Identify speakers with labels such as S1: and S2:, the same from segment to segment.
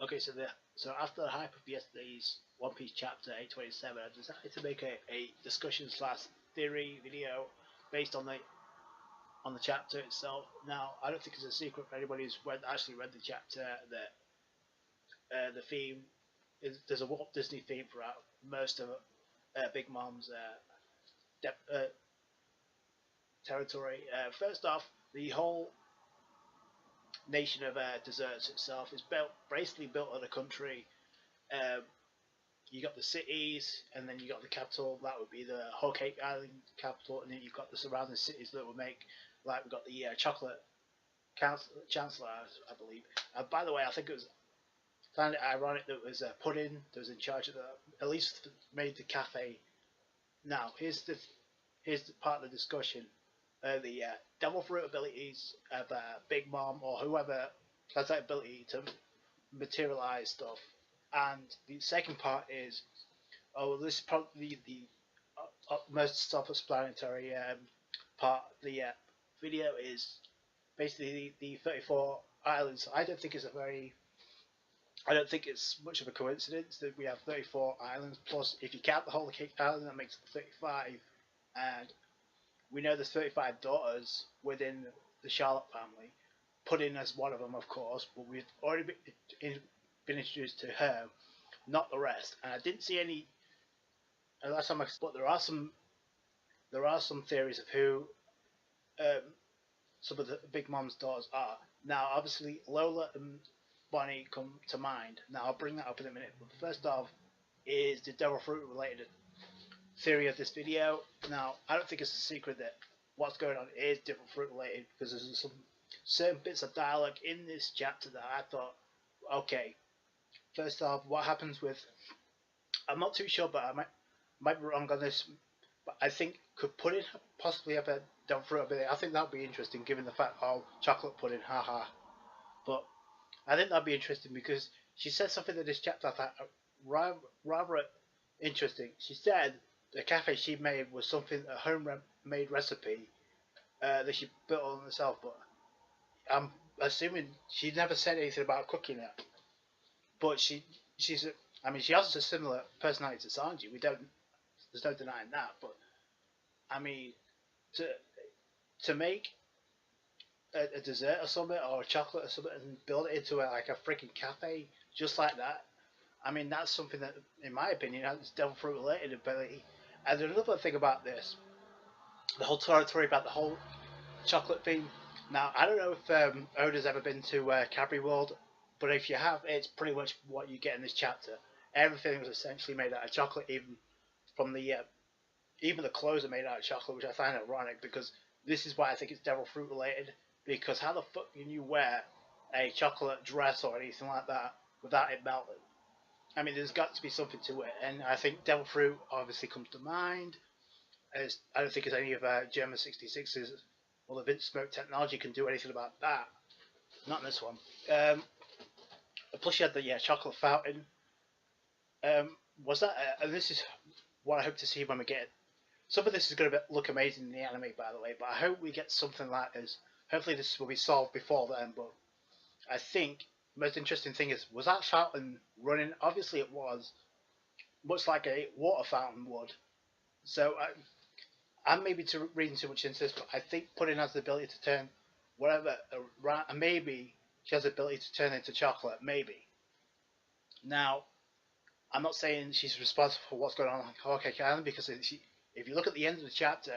S1: Okay, so after the hype of yesterday's One Piece chapter 827, I decided to make a discussion slash theory video based on the chapter itself. Now, I don't think it's a secret for anybody who's actually read the chapter that the theme is there's a Walt Disney theme throughout most of Big Mom's territory. First off, the whole nation of deserts itself is basically built on a country. Um, you got the cities, and then you got the capital. That would be the Whole Cake Island capital, and then you've got the surrounding cities that would make, like, we've got the chocolate chancellor, I believe. By the way, I think it was kind of ironic that it was Puddin that was in charge of at least made the cafe. Now, here's the part of the discussion. The devil fruit abilities of Big Mom or whoever has that ability to materialize stuff. And the second part is, this is probably the most self-explanatory part. The video is basically the 34 islands. I don't think it's much of a coincidence that we have 34 islands. Plus, if you count the whole Cake Island, that makes it 35. And we know there's 35 daughters within the Charlotte family. Puddin as one of them, of course, but we've already been introduced to her, not the rest. And I didn't see any. Last time but there are some theories of who some of the Big Mom's daughters are. Now, obviously, Lola and Bonnie come to mind. Now, I'll bring that up in a minute. But first off, is the Devil Fruit related theory of this video. Now, I don't think it's a secret that what's going on is Devil Fruit related, because there's some certain bits of dialogue in this chapter that I thought, okay, first off, what happens with, I'm not too sure, but I might be wrong on this, but I think could Puddin possibly have a Devil Fruit ability? I think that would be interesting, given the fact, chocolate pudding, haha. But I think that'd be interesting because she said something in this chapter I thought rather interesting. She said the cafe she made was something, a homemade recipe that she built on herself, but I'm assuming she never said anything about cooking it. But she has a similar personality to Sanji. There's no denying that. But I mean, to make a dessert or something, or a chocolate or something, and build it into like a freaking cafe just like that. I mean, that's something that, in my opinion, has Devil Fruit related ability. And another thing about this, the whole territory about the whole chocolate theme. Now, I don't know if Oda's ever been to Cadbury World, but if you have, it's pretty much what you get in this chapter. Everything was essentially made out of chocolate, even from the even the clothes are made out of chocolate, which I find ironic because this is why I think it's Devil Fruit related. Because how the fuck can you wear a chocolate dress or anything like that without it melting? I mean, there's got to be something to it, and I think Devil Fruit obviously comes to mind. As I don't think it's any of German 66's or the Vince Smoke technology can do anything about that. Not in this one. Plus, you had the chocolate fountain. Was that? And this is what I hope to see when we get it. Some of this is going to look amazing in the anime, by the way, but I hope we get something like this. Hopefully, this will be solved before then. But I think the most interesting thing is, was that fountain running? Obviously, it was, much like a water fountain would. So I'm maybe reading too much into this, but I think Puddin has the ability to turn whatever around, and maybe she has the ability to turn into chocolate. Maybe. Now, I'm not saying she's responsible for what's going on Whole Cake Island, because if you look at the end of the chapter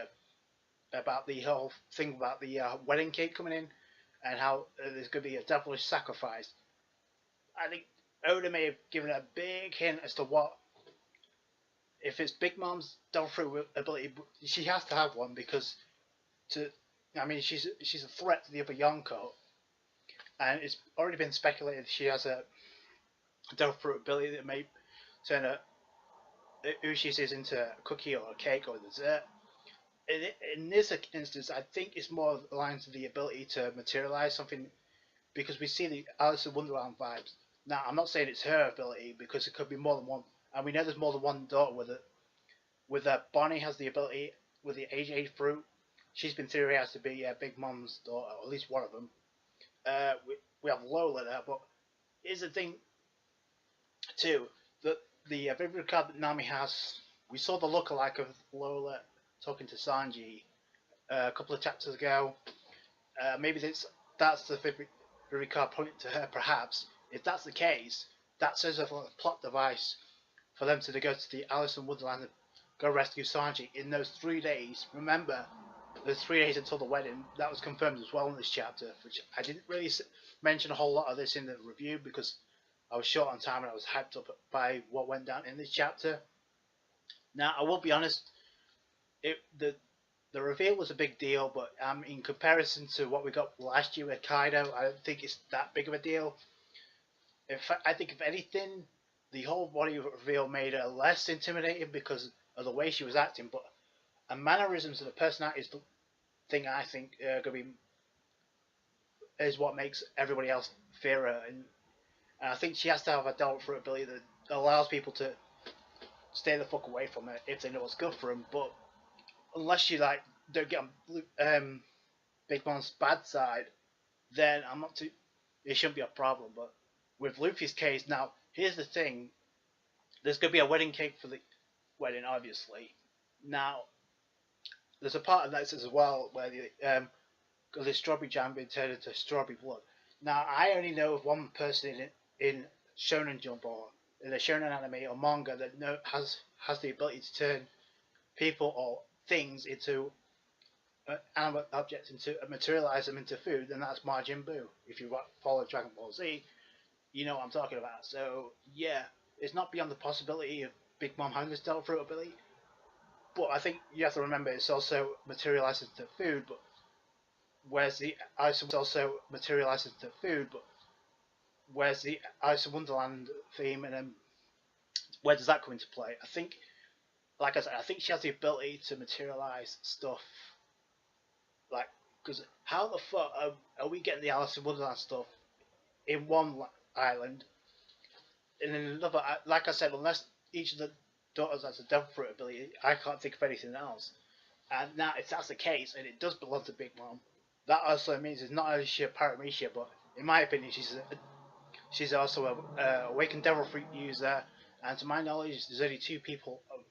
S1: about the whole thing about the wedding cake coming in and how there's going to be a devilish sacrifice, I think Oda may have given a big hint as to what, if it's Big Mom's Devil Fruit ability, she has to have one, because she's a threat to the other Yonko, and it's already been speculated she has a Devil Fruit ability that may turn Ushi's into a cookie or a cake or a dessert. In this instance, I think it's more aligned to the ability to materialize something, because we see the Alice in Wonderland vibes. Now, I'm not saying it's her ability, because it could be more than one, and we know there's more than one daughter with it. With Bonnie has the ability with the age fruit. She's been theorized to be Big Mom's daughter, or at least one of them. We have Lola there, but here's the thing: Two, the vivid card that Nami has. We saw the lookalike of Lola talking to Sanji a couple of chapters ago. Maybe that's the vivid card pointing to her. Perhaps if that's the case, that serves as a plot device for them to go to the Alice in Wonderland and go rescue Sanji in those 3 days. Remember, there's 3 days until the wedding. That was confirmed as well in this chapter, which I didn't really mention a whole lot of this in the review because I was short on time and I was hyped up by what went down in this chapter. Now, I will be honest, the reveal was a big deal, but in comparison to what we got last year with Kaido, I don't think it's that big of a deal. I think if anything, the whole body reveal made her less intimidating because of the way she was acting, but her mannerisms and the personality is the thing I think is what makes everybody else fear her, and I think she has to have a devil fruit ability that allows people to stay the fuck away from her if they know what's good for them. But unless you don't get on Big Mom's bad side, then I'm not too. It shouldn't be a problem. But with Luffy's case, now here's the thing: there's gonna be a wedding cake for the wedding, obviously. Now there's a part of that as well where the strawberry jam being turned into strawberry blood. Now I only know of one person in Shonen Jump or in a Shonen anime or manga that has the ability to turn people or things into animate objects into materialize them into food, and that's Majin Buu. If you follow Dragon Ball Z, you know what I'm talking about. So yeah, it's not beyond the possibility of Big Mom having this devil fruit ability, but I think you have to remember it's also materializes into food. But whereas the Alice also materializes into food, but where's the Alice in Wonderland theme, and where does that come into play? I think, like I said, I think she has the ability to materialize stuff. Like, because how the fuck are we getting the Alice in Wonderland stuff in one island, and in another? Like I said, unless each of the daughters has a devil fruit ability, I can't think of anything else. And now, if that's the case, and it does belong to Big Mom, that also means it's not only she a Paramecia, but in my opinion, she's also a awakened devil fruit user. And to my knowledge, there's only 2 people of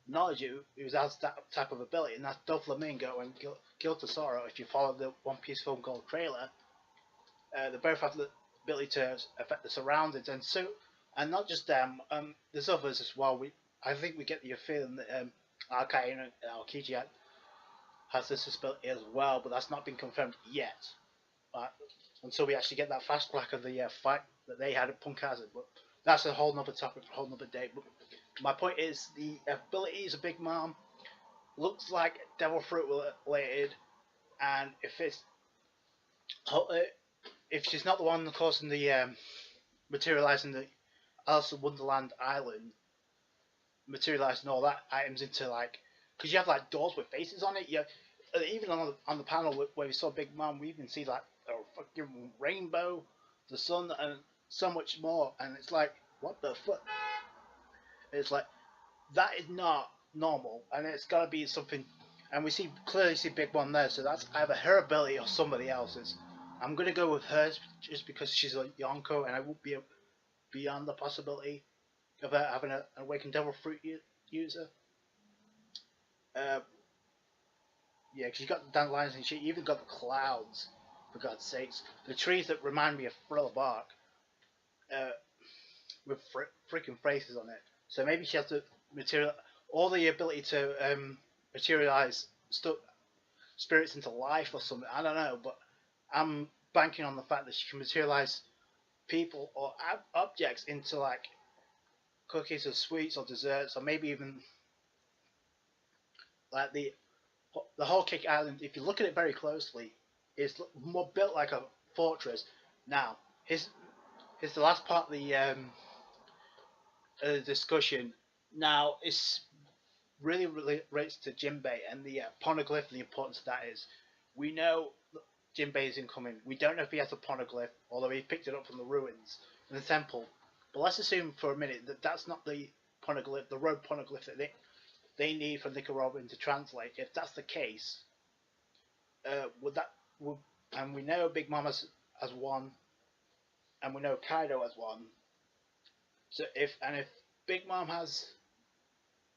S1: knowledge who has that type of ability, and that's Doflamingo and Gil Tesoro. If you follow the One Piece film called trailer, they both have the ability to affect the surroundings, and not just them. There's others as well. I think we get the feeling that Arkai and Aokiji has this ability as well, but that's not been confirmed yet. Until we actually get that flashback of the fight that they had at Punk Hazard. But that's a whole nother topic for a whole nother day. But my point is, the abilities of Big Mom looks like devil fruit related, and if she's not the one causing the materializing the Alice in Wonderland island, materializing all that items into because you have doors with faces on it. Even on the panel where we saw Big Mom, we even see a fucking rainbow, the sun, and so much more. And it's like, what the fuck? It's like, that is not normal, and it's got to be something. And we clearly see Big Mom there, so that's either her ability or somebody else's. I'm gonna go with hers just because she's a Yonko, and I won't be beyond the possibility of her having an awakened devil fruit user. Yeah, because you got the dandelions and shit. You even got the clouds, for God's sakes. The trees that remind me of Thriller Bark, with freaking phrases on it. So maybe she has the the ability to materialize spirits into life or something. I don't know, but I'm banking on the fact that she can materialize people or objects into cookies or sweets or desserts, or maybe even the whole Cake Island. If you look at it very closely, is more built like a fortress. Now, here's the last part of the discussion. Now, it's really relates to Jinbei and the poneglyph, and the importance of that is. We know Jinbei is incoming. We don't know if he has a poneglyph, although he picked it up from the ruins in the temple. But let's assume for a minute that that's not the poneglyph, the road poneglyph that they need for Nicaraguan to translate. If that's the case, and we know Big Mom has one, and we know Kaido has one. So if Big Mom has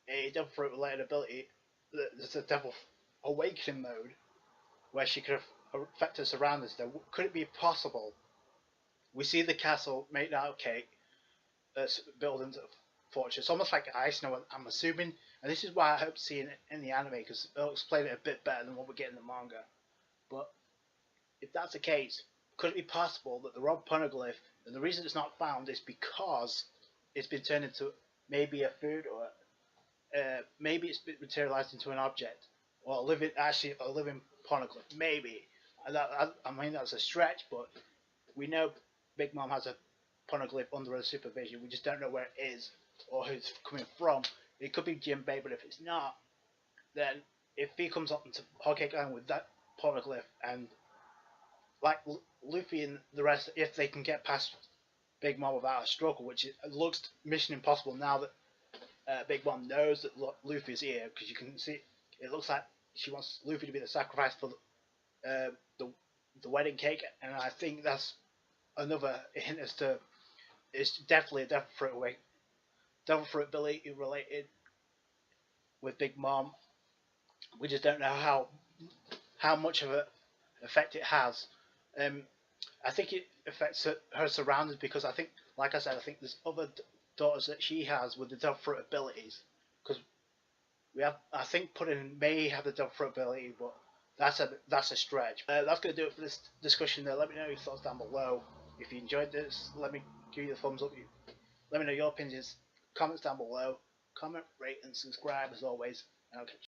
S1: a Devil Fruit related ability, there's a Devil Awakening mode where she could affect her surroundings. Then could it be possible? We see the castle made out of cake, built into a fortress, almost like ice. No, I'm assuming, and this is why I hope to see it in the anime because it'll explain it a bit better than what we get in the manga. But if that's the case, could it be possible that the Rob Poneglyph, and the reason it's not found is because it's been turned into maybe a food, or maybe it's been materialized into an object, or a living Poneglyph, maybe. I mean that's a stretch, but we know Big Mom has a Poneglyph under her supervision. We just don't know where it is or who it's coming from. It could be Jinbei, but if it's not, then if he comes up into Hogcake Island with that Poneglyph, and like Luffy and the rest, if they can get past Big Mom without a struggle, which it looks mission impossible now that Big Mom knows that Luffy's here, because you can see it looks like she wants Luffy to be the sacrifice for the wedding cake, and I think that's another hint as to it's definitely a Devil Fruit ability related with Big Mom. We just don't know how much of an effect it has. I think it affects her surroundings because I think, like I said, I think there's other daughters that she has with the Devil Fruit abilities. Because I think Puddin may have the Devil Fruit ability, but that's a stretch. That's going to do it for this discussion there. Let me know your thoughts down below. If you enjoyed this, let me give you a thumbs up. Let me know your opinions. Comments down below. Comment, rate, and subscribe as always. And I'll catch you.